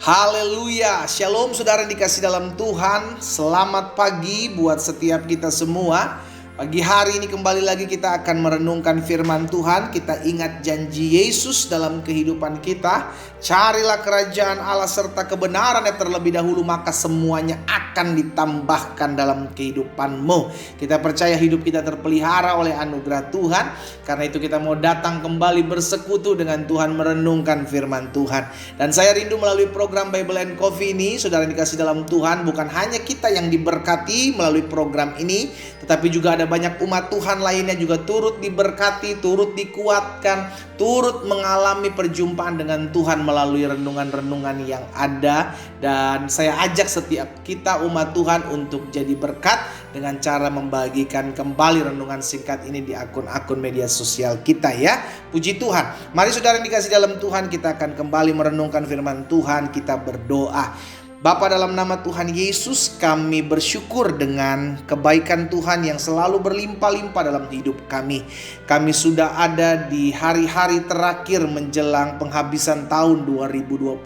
Haleluya, shalom saudara yang dikasih dalam Tuhan. Selamat pagi buat setiap kita semua. Pagi hari ini kembali lagi kita akan merenungkan firman Tuhan. Kita ingat janji Yesus dalam kehidupan kita. Carilah kerajaan Allah serta kebenaran yang terlebih dahulu, maka semuanya akan ditambahkan dalam kehidupanmu. Kita percaya hidup kita terpelihara oleh anugerah Tuhan. Karena itu kita mau datang kembali bersekutu dengan Tuhan, merenungkan firman Tuhan. Dan saya rindu melalui program Bible and Coffee ini, saudara yang dikasih dalam Tuhan, bukan hanya kita yang diberkati melalui program ini, tetapi juga ada banyak umat Tuhan lainnya juga turut diberkati, turut dikuatkan, turut mengalami perjumpaan dengan Tuhan melalui renungan-renungan yang ada. Dan saya ajak setiap kita umat Tuhan untuk jadi berkat dengan cara membagikan kembali renungan singkat ini di akun-akun media sosial kita ya. Puji Tuhan. Mari saudara yang dikasih dalam Tuhan, kita akan kembali merenungkan firman Tuhan. Kita berdoa. Bapa, dalam nama Tuhan Yesus, kami bersyukur dengan kebaikan Tuhan yang selalu berlimpah-limpah dalam hidup kami. Kami sudah ada di hari-hari terakhir menjelang penghabisan tahun 2022.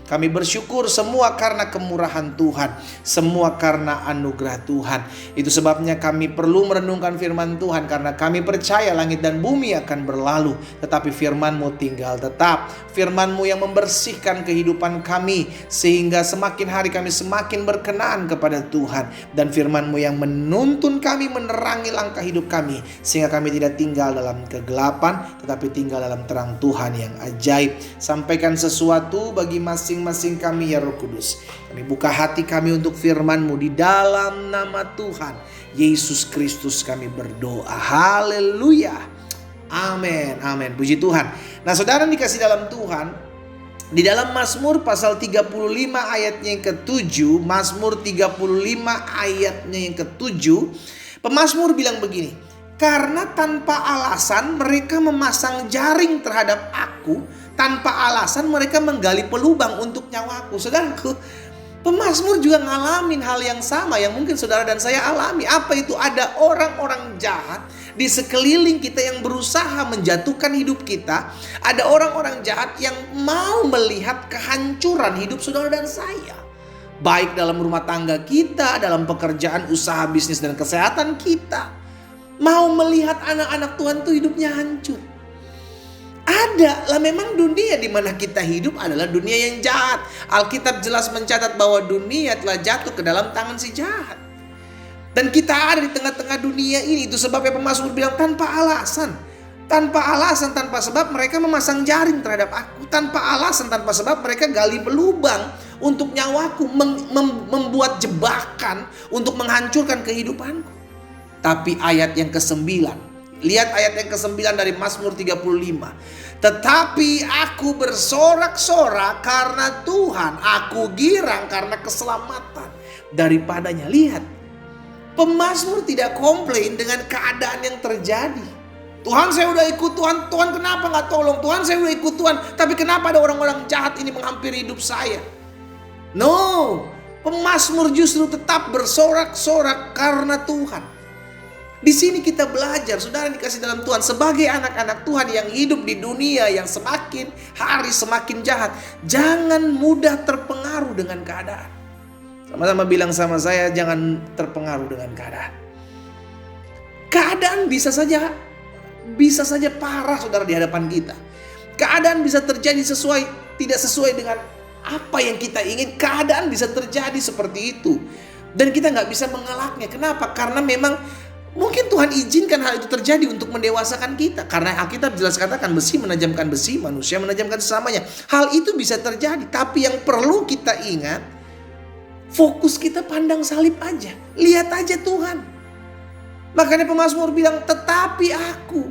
Kami bersyukur semua karena kemurahan Tuhan, semua karena anugerah Tuhan. Itu sebabnya kami perlu merenungkan firman Tuhan, karena kami percaya langit dan bumi akan berlalu, tetapi firman-Mu tinggal tetap. Firman-Mu yang membersihkan kehidupan kami, sehingga semakin hari kami semakin berkenan kepada Tuhan. Dan firman-Mu yang menuntun kami, menerangi langkah hidup kami, sehingga kami tidak tinggal dalam kegelapan, tetapi tinggal dalam terang Tuhan yang ajaib. Sampaikan sesuatu bagi masing-masing kami ya Roh Kudus. Kami buka hati kami untuk firman-Mu, di dalam nama Tuhan Yesus Kristus kami berdoa. Haleluya. Amin. Amin. Puji Tuhan. Nah, saudara dikasih dalam Tuhan, di dalam Mazmur pasal 35 ayatnya yang ke-7, Mazmur 35 ayatnya yang ke-7, pemazmur bilang begini, karena tanpa alasan mereka memasang jaring terhadap aku, tanpa alasan mereka menggali pelubang untuk nyawaku. Saudaraku, pemazmur juga ngalamin hal yang sama yang mungkin saudara dan saya alami. Apa itu? Ada orang-orang jahat di sekeliling kita yang berusaha menjatuhkan hidup kita. Ada orang-orang jahat yang mau melihat kehancuran hidup saudara dan saya, baik dalam rumah tangga kita, dalam pekerjaan, usaha, bisnis, dan kesehatan kita. Mau melihat anak-anak Tuhan tuh hidupnya hancur. Ada lah, memang dunia di mana kita hidup adalah dunia yang jahat. Alkitab jelas mencatat bahwa dunia telah jatuh ke dalam tangan si jahat. Dan kita ada di tengah-tengah dunia ini. Itu sebabnya pemazmur bilang tanpa alasan. Tanpa alasan, tanpa sebab mereka memasang jaring terhadap aku. Tanpa alasan, tanpa sebab mereka gali pelubang untuk nyawaku, membuat jebakan untuk menghancurkan kehidupanku. Tapi ayat yang ke-9, lihat ayat yang ke-9 dari Mazmur 35. Tetapi aku bersorak-sorak karena Tuhan, aku girang karena keselamatan daripadanya. Lihat, pemazmur tidak komplain dengan keadaan yang terjadi. Tuhan, saya udah ikut Tuhan, Tuhan kenapa gak tolong? Tuhan, saya udah ikut Tuhan, tapi kenapa ada orang-orang jahat ini menghampiri hidup saya? No, pemazmur justru tetap bersorak-sorak karena Tuhan. Di sini kita belajar, saudara dikasih dalam Tuhan, sebagai anak-anak Tuhan yang hidup di dunia yang semakin hari semakin jahat, jangan mudah terpengaruh dengan keadaan. Sama-sama bilang sama saya, jangan terpengaruh dengan keadaan. Keadaan bisa saja parah saudara di hadapan kita. Keadaan bisa terjadi tidak sesuai dengan apa yang kita ingin. Keadaan bisa terjadi seperti itu. Dan kita gak bisa mengelaknya. Kenapa? Karena memang mungkin Tuhan izinkan hal itu terjadi untuk mendewasakan kita. Karena Alkitab jelas katakan besi menajamkan besi, manusia menajamkan sesamanya. Hal itu bisa terjadi. Tapi yang perlu kita ingat, fokus kita pandang salib aja. Lihat aja Tuhan. Makanya pemazmur bilang, tetapi aku.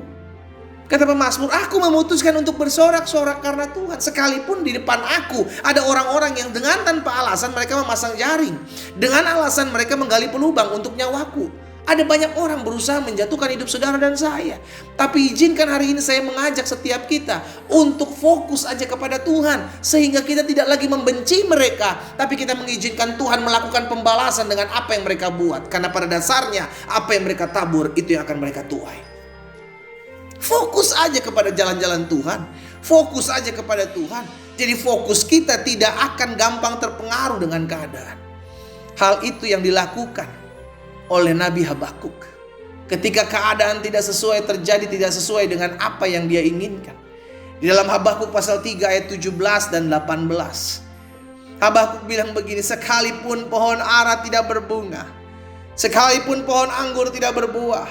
Kata pemazmur, aku memutuskan untuk bersorak-sorak karena Tuhan. Sekalipun di depan aku ada orang-orang yang dengan tanpa alasan mereka memasang jaring. Dengan alasan mereka menggali pelubang untuk nyawaku. Ada banyak orang berusaha menjatuhkan hidup saudara dan saya. Tapi izinkan hari ini saya mengajak setiap kita untuk fokus aja kepada Tuhan. Sehingga kita tidak lagi membenci mereka, tapi kita mengizinkan Tuhan melakukan pembalasan dengan apa yang mereka buat. Karena pada dasarnya apa yang mereka tabur itu yang akan mereka tuai. Fokus aja kepada jalan-jalan Tuhan. Fokus aja kepada Tuhan. Jadi fokus kita tidak akan gampang terpengaruh dengan keadaan. Hal itu yang dilakukan oleh Nabi Habakuk. Ketika keadaan tidak sesuai terjadi, tidak sesuai dengan apa yang dia inginkan. Di dalam Habakuk pasal 3 ayat 17 dan 18. Habakuk bilang begini, sekalipun pohon ara tidak berbunga, sekalipun pohon anggur tidak berbuah,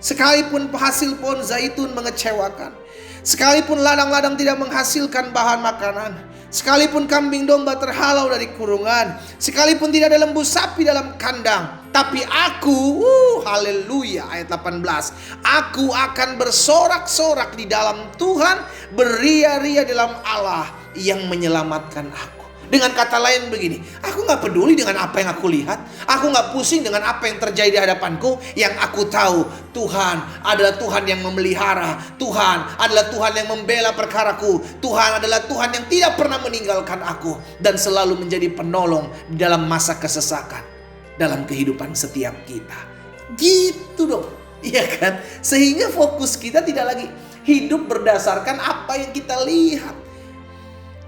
sekalipun hasil pohon zaitun mengecewakan, sekalipun ladang-ladang tidak menghasilkan bahan makanan, sekalipun kambing domba terhalau dari kurungan, sekalipun tidak ada lembu sapi dalam kandang, tapi aku, haleluya, ayat 18, aku akan bersorak-sorak di dalam Tuhan, beria-ria dalam Allah yang menyelamatkan aku. Dengan kata lain begini, aku gak peduli dengan apa yang aku lihat, aku gak pusing dengan apa yang terjadi di hadapanku. Yang aku tahu, Tuhan adalah Tuhan yang memelihara, Tuhan adalah Tuhan yang membela perkaraku, Tuhan adalah Tuhan yang tidak pernah meninggalkan aku dan selalu menjadi penolong dalam masa kesesakan dalam kehidupan setiap kita. Gitu dong, iya kan? Sehingga fokus kita tidak lagi hidup berdasarkan apa yang kita lihat.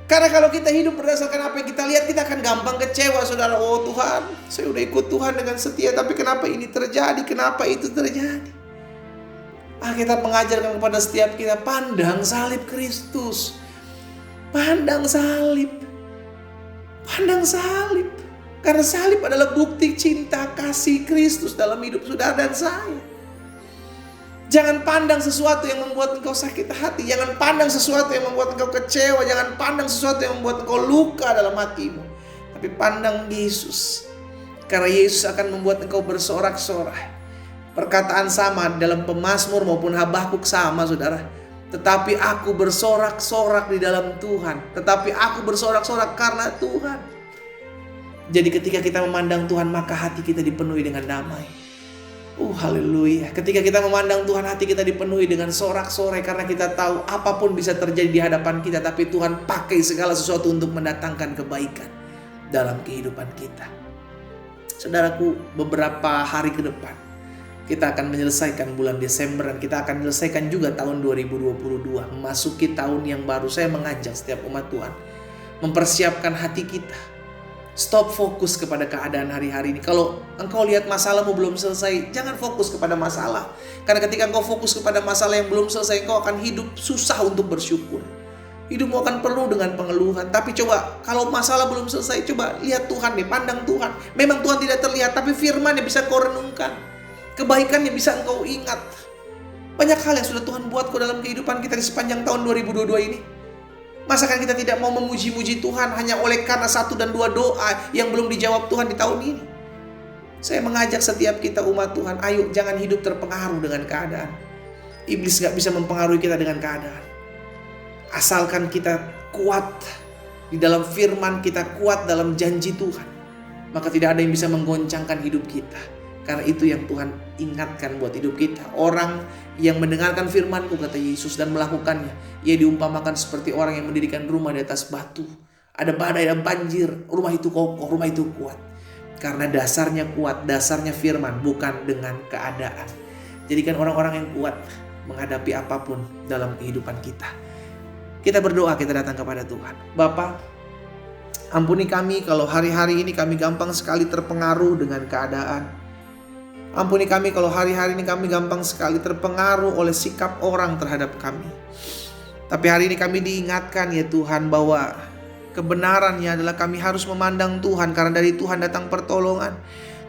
Karena kalau kita hidup berdasarkan apa yang kita lihat, kita akan gampang kecewa, saudara. Oh Tuhan, saya udah ikut Tuhan dengan setia, tapi kenapa ini terjadi? Kenapa itu terjadi? Alkitab mengajarkan kepada setiap kita, pandang salib Kristus. Pandang salib. Pandang salib. Karena salib adalah bukti cinta kasih Kristus dalam hidup saudara dan saya. Jangan pandang sesuatu yang membuat engkau sakit hati. Jangan pandang sesuatu yang membuat engkau kecewa. Jangan pandang sesuatu yang membuat engkau luka dalam hatimu. Tapi pandang Yesus. Karena Yesus akan membuat engkau bersorak-sorai. Perkataan sama dalam Pemazmur maupun Habakuk sama, saudara. Tetapi aku bersorak-sorak di dalam Tuhan. Tetapi aku bersorak-sorak karena Tuhan. Jadi ketika kita memandang Tuhan, maka hati kita dipenuhi dengan damai. Haleluya. Ketika kita memandang Tuhan, hati kita dipenuhi dengan sorak-sorai karena kita tahu apapun bisa terjadi di hadapan kita, tapi Tuhan pakai segala sesuatu untuk mendatangkan kebaikan dalam kehidupan kita. Saudaraku, beberapa hari ke depan kita akan menyelesaikan bulan Desember dan kita akan menyelesaikan juga tahun 2022, memasuki tahun yang baru. Saya mengajak setiap umat Tuhan mempersiapkan hati kita. Stop fokus kepada keadaan hari-hari ini. Kalau engkau lihat masalahmu belum selesai, jangan fokus kepada masalah. Karena ketika engkau fokus kepada masalah yang belum selesai, engkau akan hidup susah untuk bersyukur. Hidupmu akan penuh dengan pengeluhan. Tapi coba, kalau masalah belum selesai, coba lihat Tuhan nih, pandang Tuhan. Memang Tuhan tidak terlihat, tapi firman yang bisa kau renungkan. Kebaikan yang bisa engkau ingat. Banyak hal yang sudah Tuhan buat kau dalam kehidupan kita di sepanjang tahun 2022 ini. Masakan kita tidak mau memuji-muji Tuhan hanya oleh karena 1 dan 2 doa yang belum dijawab Tuhan di tahun ini? Saya mengajak setiap kita umat Tuhan, ayo jangan hidup terpengaruh dengan keadaan. Iblis gak bisa mempengaruhi kita dengan keadaan. Asalkan kita kuat di dalam firman, kita kuat dalam janji Tuhan, maka tidak ada yang bisa menggoncangkan hidup kita. Karena itu yang Tuhan ingatkan buat hidup kita. Orang yang mendengarkan firman-Ku, kata Yesus, dan melakukannya, ia diumpamakan seperti orang yang mendirikan rumah di atas batu. Ada badai, ada banjir, rumah itu kokoh, rumah itu kuat. Karena dasarnya kuat, dasarnya firman, bukan dengan keadaan. Jadikan orang-orang yang kuat menghadapi apapun dalam kehidupan kita. Kita berdoa, kita datang kepada Tuhan. Bapa, ampuni kami kalau hari-hari ini kami gampang sekali terpengaruh dengan keadaan. Ampuni kami kalau hari-hari ini kami gampang sekali terpengaruh oleh sikap orang terhadap kami. Tapi hari ini kami diingatkan ya Tuhan bahwa kebenarannya adalah kami harus memandang Tuhan karena dari Tuhan datang pertolongan.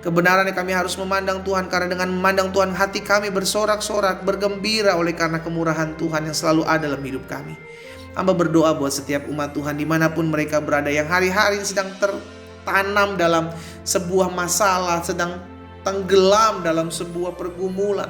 Kebenarannya kami harus memandang Tuhan karena dengan memandang Tuhan hati kami bersorak-sorak, bergembira oleh karena kemurahan Tuhan yang selalu ada dalam hidup kami. Hamba berdoa buat setiap umat Tuhan dimanapun mereka berada yang hari-hari sedang tertanam dalam sebuah masalah, sedang tenggelam dalam sebuah pergumulan.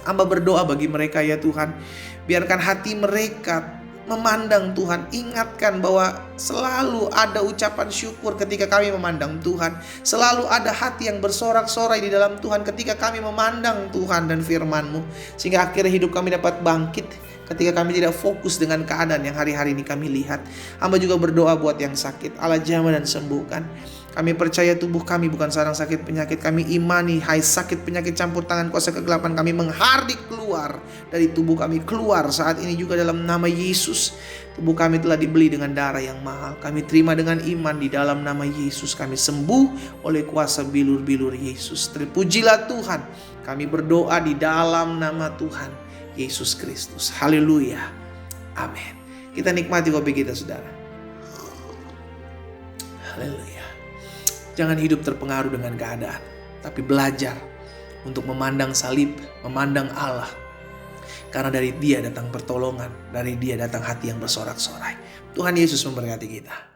Hamba berdoa bagi mereka ya Tuhan, biarkan hati mereka memandang Tuhan. Ingatkan bahwa selalu ada ucapan syukur ketika kami memandang Tuhan. Selalu ada hati yang bersorak-sorai di dalam Tuhan ketika kami memandang Tuhan dan firman-Mu. Sehingga akhirnya hidup kami dapat bangkit ketika kami tidak fokus dengan keadaan yang hari-hari ini kami lihat. Hamba juga berdoa buat yang sakit, Allah jamah dan sembuhkan. Kami percaya tubuh kami bukan sarang sakit penyakit. Kami imani, hai sakit penyakit campur tangan kuasa kegelapan, kami menghardik keluar dari tubuh kami, keluar saat ini juga dalam nama Yesus. Tubuh kami telah dibeli dengan darah yang mahal. Kami terima dengan iman di dalam nama Yesus. Kami sembuh oleh kuasa bilur-bilur Yesus. Terpujilah Tuhan. Kami berdoa di dalam nama Tuhan Yesus Kristus. Haleluya. Amin. Kita nikmati kopi kita, saudara. Haleluya. Jangan hidup terpengaruh dengan keadaan, tapi belajar untuk memandang salib, memandang Allah. Karena dari Dia datang pertolongan, dari Dia datang hati yang bersorak-sorai. Tuhan Yesus memberkati kita.